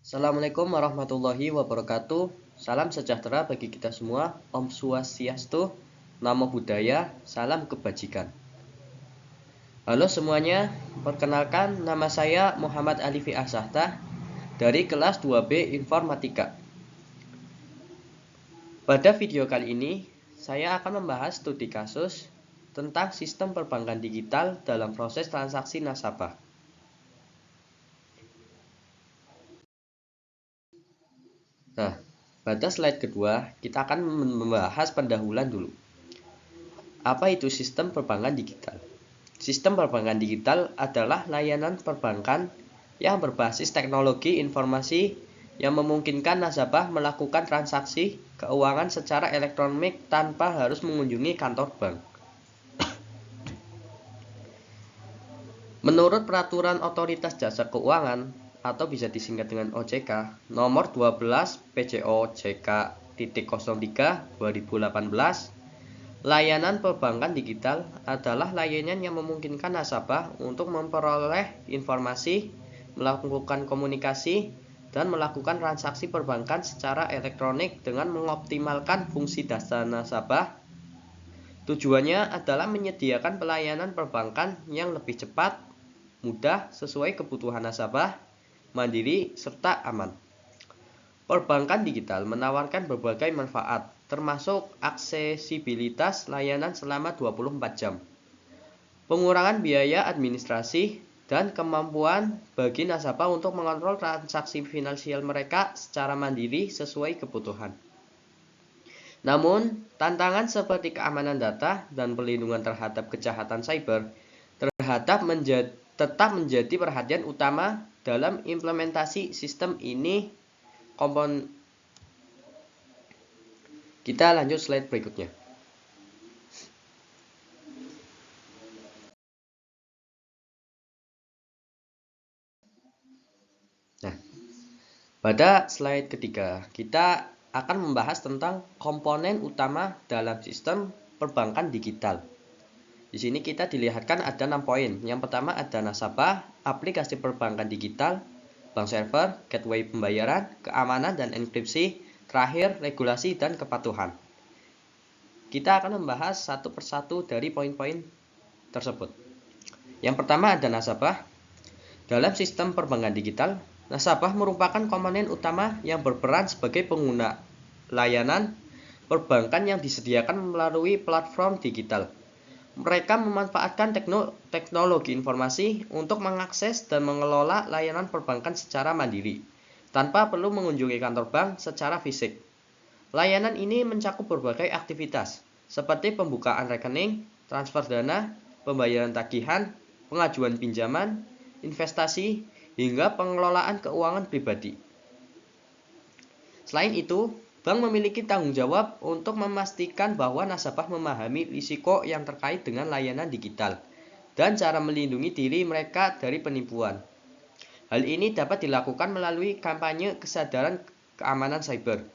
Assalamualaikum warahmatullahi wabarakatuh. Salam sejahtera bagi kita semua. Om Swastiastu, Namo Buddhaya, salam kebajikan. Halo semuanya, perkenalkan nama saya Muhammad Alifi Asahta dari kelas 2B Informatika. Pada video kali ini, saya akan membahas studi kasus tentang sistem perbankan digital dalam proses transaksi nasabah. Nah, pada slide kedua, kita akan membahas pendahuluan dulu. Apa itu sistem perbankan digital? Sistem perbankan digital adalah layanan perbankan yang berbasis teknologi informasi yang memungkinkan nasabah melakukan transaksi keuangan secara elektronik tanpa harus mengunjungi kantor bank. Menurut Peraturan Otoritas Jasa Keuangan atau bisa disingkat dengan OJK nomor 12 PJOJK.03/2018, layanan perbankan digital adalah layanan yang memungkinkan nasabah untuk memperoleh informasi, melakukan komunikasi, dan melakukan transaksi perbankan secara elektronik dengan mengoptimalkan fungsi dasar nasabah. Tujuannya adalah menyediakan pelayanan perbankan yang lebih cepat, mudah, sesuai kebutuhan nasabah, mandiri, serta aman. Perbankan digital menawarkan berbagai manfaat, termasuk aksesibilitas layanan selama 24 jam, pengurangan biaya administrasi, dan kemampuan bagi nasabah untuk mengontrol transaksi finansial mereka secara mandiri sesuai kebutuhan. Namun, tantangan seperti keamanan data dan perlindungan terhadap kejahatan cyber tetap menjadi perhatian utama dalam implementasi sistem ini. Kita lanjut slide berikutnya. Nah, pada slide ketiga, kita akan membahas tentang komponen utama dalam sistem perbankan digital. Di sini kita dilihatkan ada 6 poin. Yang pertama ada nasabah, aplikasi perbankan digital, bank server, gateway pembayaran, keamanan dan enkripsi, terakhir regulasi dan kepatuhan. Kita akan membahas satu persatu dari poin-poin tersebut. Yang pertama ada nasabah. Dalam sistem perbankan digital, nasabah merupakan komponen utama yang berperan sebagai pengguna layanan perbankan yang disediakan melalui platform digital. Mereka memanfaatkan teknologi informasi untuk mengakses dan mengelola layanan perbankan secara mandiri, tanpa perlu mengunjungi kantor bank secara fisik. Layanan ini mencakup berbagai aktivitas, seperti pembukaan rekening, transfer dana, pembayaran tagihan, pengajuan pinjaman, investasi, hingga pengelolaan keuangan pribadi. Selain itu, bank memiliki tanggung jawab untuk memastikan bahwa nasabah memahami risiko yang terkait dengan layanan digital dan cara melindungi diri mereka dari penipuan. Hal ini dapat dilakukan melalui kampanye kesadaran keamanan cyber,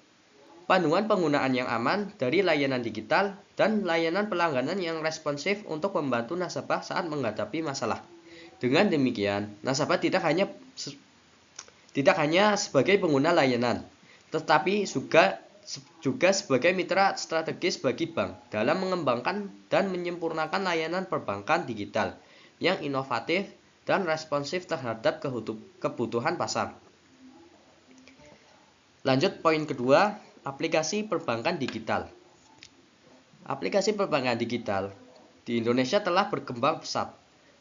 panduan penggunaan yang aman dari layanan digital, dan layanan pelangganan yang responsif untuk membantu nasabah saat menghadapi masalah. Dengan demikian, nasabah tidak hanya sebagai pengguna layanan, tetapi juga sebagai mitra strategis bagi bank dalam mengembangkan dan menyempurnakan layanan perbankan digital yang inovatif dan responsif terhadap kebutuhan pasar. Lanjut poin kedua, aplikasi perbankan digital. Aplikasi perbankan digital di Indonesia telah berkembang pesat,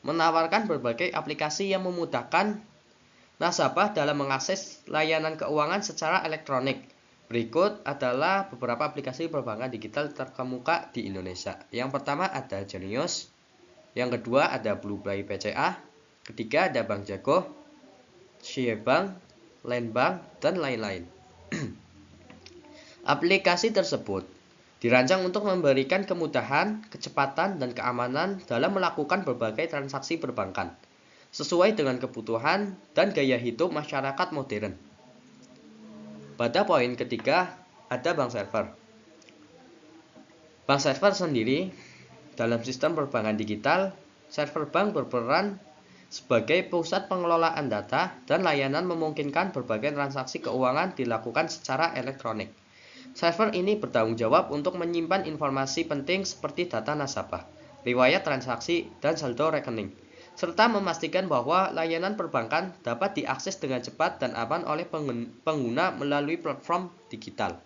menawarkan berbagai aplikasi yang memudahkan nasabah dalam mengakses layanan keuangan secara elektronik. Berikut adalah beberapa aplikasi perbankan digital terkemuka di Indonesia. Yang pertama ada Jenius, yang kedua ada Blueplay PCA, ketiga ada Bank Jago, Syebank, Landbank, dan lain-lain. Aplikasi tersebut dirancang untuk memberikan kemudahan, kecepatan, dan keamanan dalam melakukan berbagai transaksi perbankan, sesuai dengan kebutuhan dan gaya hidup masyarakat modern. Pada poin ketiga, ada bank server. Bank server sendiri dalam sistem perbankan digital, server bank berperan sebagai pusat pengelolaan data dan layanan memungkinkan berbagai transaksi keuangan dilakukan secara elektronik. Server ini bertanggung jawab untuk menyimpan informasi penting seperti data nasabah, riwayat transaksi, dan saldo rekening, serta memastikan bahwa layanan perbankan dapat diakses dengan cepat dan aman oleh pengguna melalui platform digital.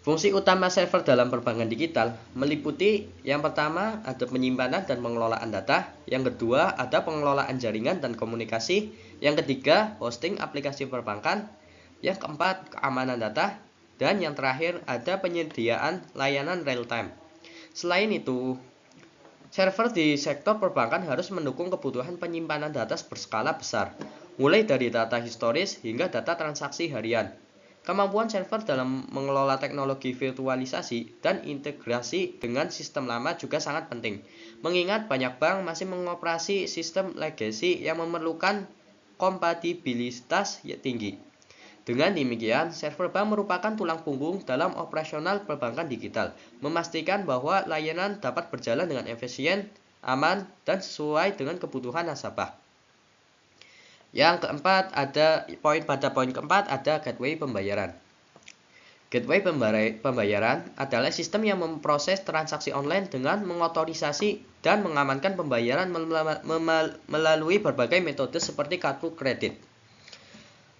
Fungsi utama server dalam perbankan digital meliputi yang pertama ada penyimpanan dan pengelolaan data, yang kedua ada pengelolaan jaringan dan komunikasi, yang ketiga hosting aplikasi perbankan, yang keempat keamanan data, dan yang terakhir ada penyediaan layanan real time. Selain itu, server di sektor perbankan harus mendukung kebutuhan penyimpanan data berskala besar, mulai dari data historis hingga data transaksi harian. Kemampuan server dalam mengelola teknologi virtualisasi dan integrasi dengan sistem lama juga sangat penting, mengingat banyak bank masih mengoperasi sistem legacy yang memerlukan kompatibilitas tinggi. Dengan demikian, server bank merupakan tulang punggung dalam operasional perbankan digital, memastikan bahwa layanan dapat berjalan dengan efisien, aman, dan sesuai dengan kebutuhan nasabah. Yang keempat pada poin keempat ada gateway pembayaran. Gateway pembayaran adalah sistem yang memproses transaksi online dengan mengotorisasi dan mengamankan pembayaran melalui berbagai metode seperti kartu kredit,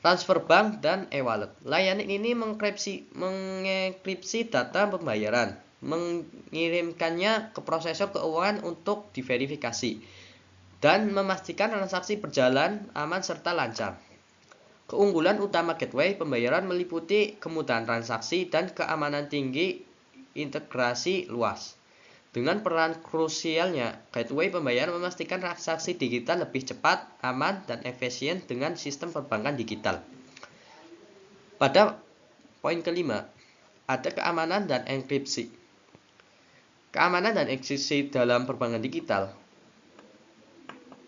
transfer bank, dan e-wallet. Layanan ini mengenkripsi data pembayaran, mengirimkannya ke prosesor keuangan untuk diverifikasi, dan memastikan transaksi berjalan aman serta lancar. Keunggulan utama gateway pembayaran meliputi kemudahan transaksi dan keamanan tinggi, integrasi luas. Dengan peran krusialnya, gateway pembayaran memastikan transaksi digital lebih cepat, aman, dan efisien dengan sistem perbankan digital. Pada poin kelima, ada keamanan dan enkripsi. Keamanan dan enkripsi dalam perbankan digital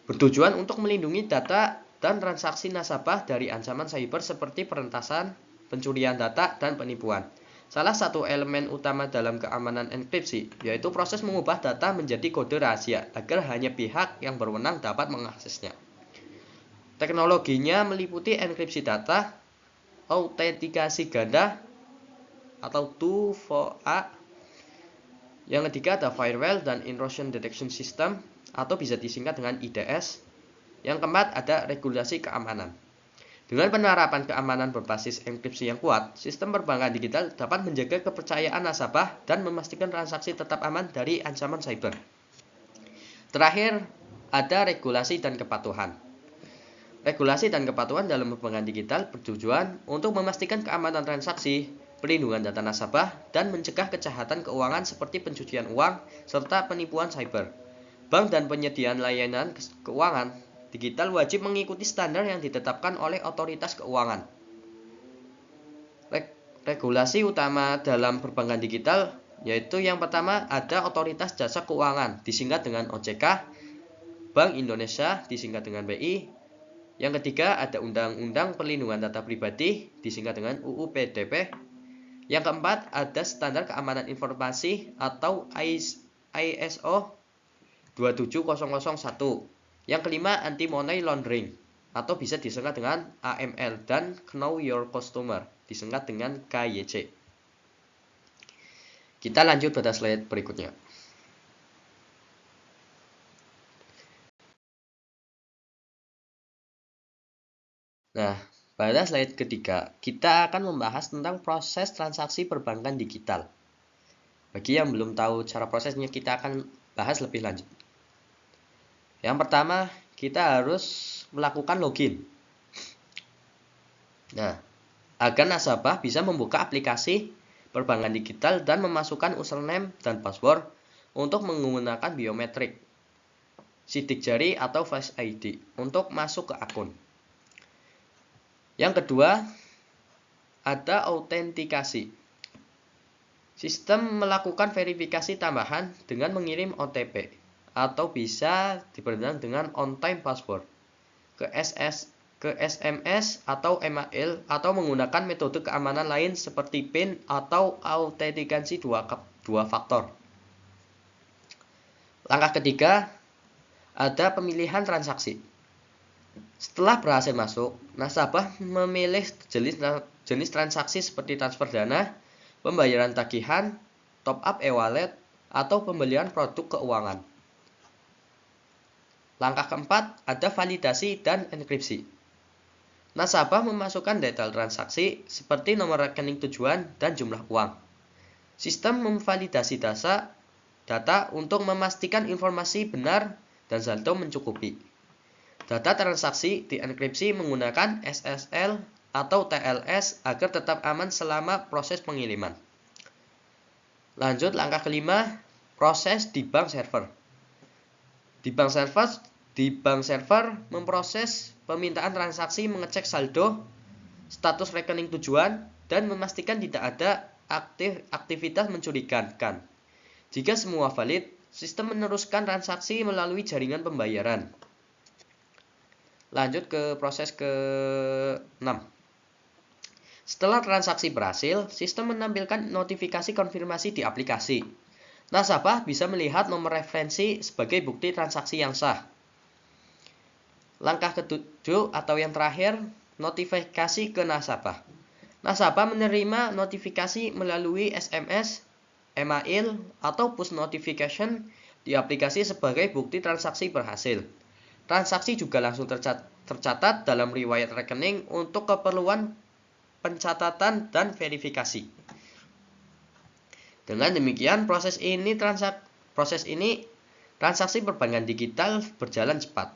bertujuan untuk melindungi data dan transaksi nasabah dari ancaman cyber seperti peretasan, pencurian data, dan penipuan. Salah satu elemen utama dalam keamanan enkripsi yaitu proses mengubah data menjadi kode rahasia agar hanya pihak yang berwenang dapat mengaksesnya. Teknologinya meliputi enkripsi data, autentikasi ganda atau 2FA. Yang ketiga ada firewall dan intrusion detection system atau bisa disingkat dengan IDS. Yang keempat ada regulasi keamanan. Dengan penerapan keamanan berbasis enkripsi yang kuat, sistem perbankan digital dapat menjaga kepercayaan nasabah dan memastikan transaksi tetap aman dari ancaman cyber. Terakhir, ada regulasi dan kepatuhan. Regulasi dan kepatuhan dalam perbankan digital bertujuan untuk memastikan keamanan transaksi, perlindungan data nasabah, dan mencegah kejahatan keuangan seperti pencucian uang serta penipuan cyber. Bank dan penyediaan layanan keuangan digital wajib mengikuti standar yang ditetapkan oleh otoritas keuangan. Regulasi utama dalam perbankan digital yaitu yang pertama ada Otoritas Jasa Keuangan disingkat dengan OJK, Bank Indonesia disingkat dengan BI. Yang ketiga ada Undang-Undang Perlindungan Data Pribadi disingkat dengan UU PDP. Yang keempat ada Standar Keamanan Informasi atau ISO 27001. Yang kelima anti money laundering atau bisa disingkat dengan AML, dan Know Your Customer disingkat dengan KYC. Kita lanjut pada slide berikutnya. Nah, pada slide ketiga kita akan membahas tentang proses transaksi perbankan digital. Bagi yang belum tahu cara prosesnya, kita akan bahas lebih lanjut. Yang pertama, kita harus melakukan login. Nah, agar nasabah bisa membuka aplikasi perbankan digital dan memasukkan username dan password untuk menggunakan biometrik, sidik jari atau Face ID untuk masuk ke akun. Yang kedua, ada autentikasi. Sistem melakukan verifikasi tambahan dengan mengirim OTP atau bisa diperoleh dengan on-time password ke SMS atau email atau menggunakan metode keamanan lain seperti PIN atau autentikasi dua faktor. Langkah ketiga ada pemilihan transaksi. Setelah berhasil masuk, nasabah memilih jenis transaksi seperti transfer dana, pembayaran tagihan, top up e-wallet, atau pembelian produk keuangan. Langkah keempat, ada validasi dan enkripsi. Nasabah memasukkan detail transaksi seperti nomor rekening tujuan dan jumlah uang. Sistem memvalidasi data untuk memastikan informasi benar dan saldo mencukupi. Data transaksi dienkripsi menggunakan SSL atau TLS agar tetap aman selama proses pengiriman. Lanjut langkah kelima, proses di bank server. Di bank server memproses permintaan transaksi, mengecek saldo, status rekening tujuan, dan memastikan tidak ada aktivitas mencurigakan. Jika semua valid, sistem meneruskan transaksi melalui jaringan pembayaran. Lanjut ke proses ke-6. Setelah transaksi berhasil, sistem menampilkan notifikasi konfirmasi di aplikasi. Nasabah bisa melihat nomor referensi sebagai bukti transaksi yang sah. Langkah ke-7 atau yang terakhir, notifikasi ke nasabah. Nasabah menerima notifikasi melalui SMS, email, atau push notification di aplikasi sebagai bukti transaksi berhasil. Transaksi juga langsung tercatat dalam riwayat rekening untuk keperluan pencatatan dan verifikasi. Dengan demikian, proses ini transaksi perbankan digital berjalan cepat,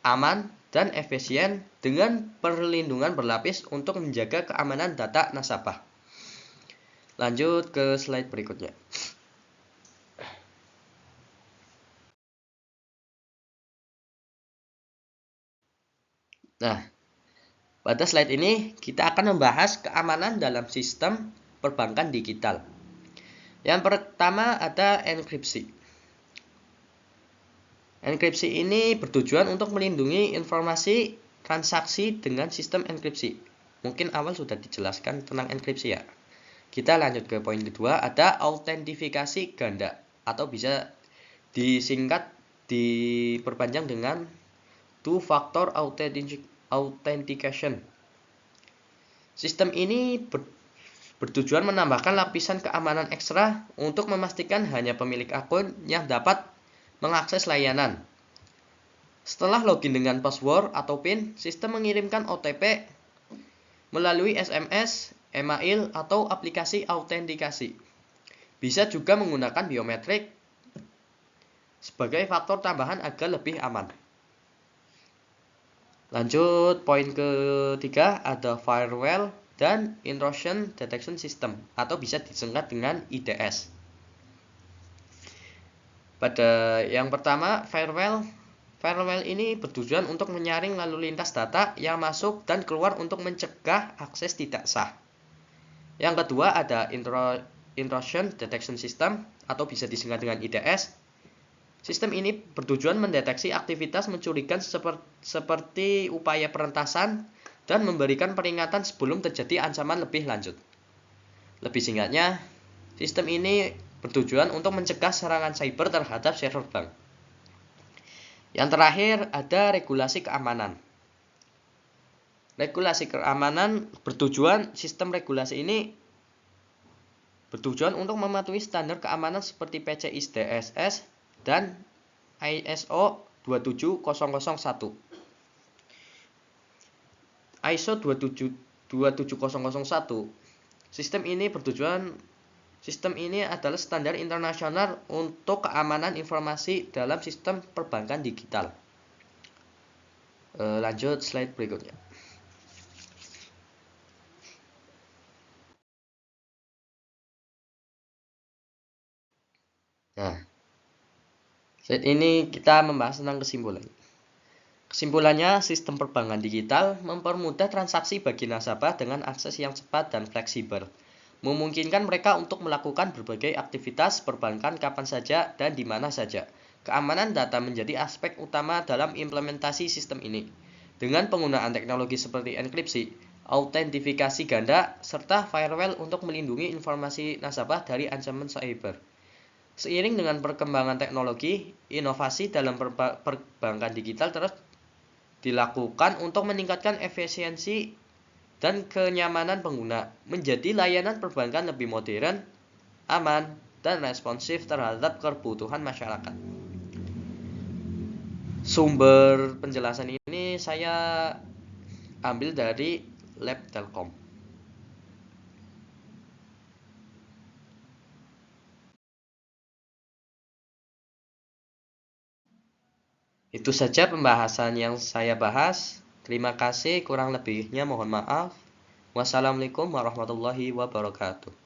aman, dan efisien dengan perlindungan berlapis untuk menjaga keamanan data nasabah. Lanjut ke slide berikutnya. Nah, pada slide ini kita akan membahas keamanan dalam sistem perbankan digital. Yang pertama ada enkripsi. Enkripsi ini bertujuan untuk melindungi informasi transaksi dengan sistem enkripsi. Mungkin awal sudah dijelaskan tentang enkripsi ya. Kita lanjut ke poin kedua, ada autentifikasi ganda atau bisa disingkat diperpanjang dengan two-factor authentication. Sistem ini bertujuan menambahkan lapisan keamanan ekstra untuk memastikan hanya pemilik akun yang dapat mengakses layanan. Setelah login dengan password atau PIN, sistem mengirimkan OTP melalui SMS, email, atau aplikasi autentikasi. Bisa juga menggunakan biometrik sebagai faktor tambahan agar lebih aman. Lanjut, poin ketiga ada firewall dan intrusion detection system atau bisa disingkat dengan IDS. Pada yang pertama, firewall ini bertujuan untuk menyaring lalu lintas data yang masuk dan keluar untuk mencegah akses tidak sah. Yang kedua ada intrusion detection system atau bisa disingkat dengan IDS. Sistem ini bertujuan mendeteksi aktivitas mencurigakan seperti upaya peretasan dan memberikan peringatan sebelum terjadi ancaman lebih lanjut. Lebih singkatnya, sistem ini bertujuan untuk mencegah serangan cyber terhadap server bank. Yang terakhir ada regulasi keamanan. Regulasi keamanan sistem regulasi ini bertujuan untuk mematuhi standar keamanan seperti PCI DSS dan ISO 27001. ISO 27001. Sistem ini adalah standar internasional untuk keamanan informasi dalam sistem perbankan digital. Lanjut slide berikutnya. Nah, slide ini kita membahas tentang kesimpulan. Kesimpulannya, sistem perbankan digital mempermudah transaksi bagi nasabah dengan akses yang cepat dan fleksibel, memungkinkan mereka untuk melakukan berbagai aktivitas perbankan kapan saja dan di mana saja. Keamanan data menjadi aspek utama dalam implementasi sistem ini. Dengan penggunaan teknologi seperti enkripsi, autentifikasi ganda, serta firewall untuk melindungi informasi nasabah dari ancaman cyber. Seiring dengan perkembangan teknologi, inovasi dalam perbankan digital terus dilakukan untuk meningkatkan efisiensi dan kenyamanan pengguna, menjadi layanan perbankan lebih modern, aman, dan responsif terhadap kebutuhan masyarakat. Sumber penjelasan ini saya ambil dari Lab Telkom. Itu saja pembahasan yang saya bahas. Terima kasih, kurang lebihnya mohon maaf. Wassalamualaikum warahmatullahi wabarakatuh.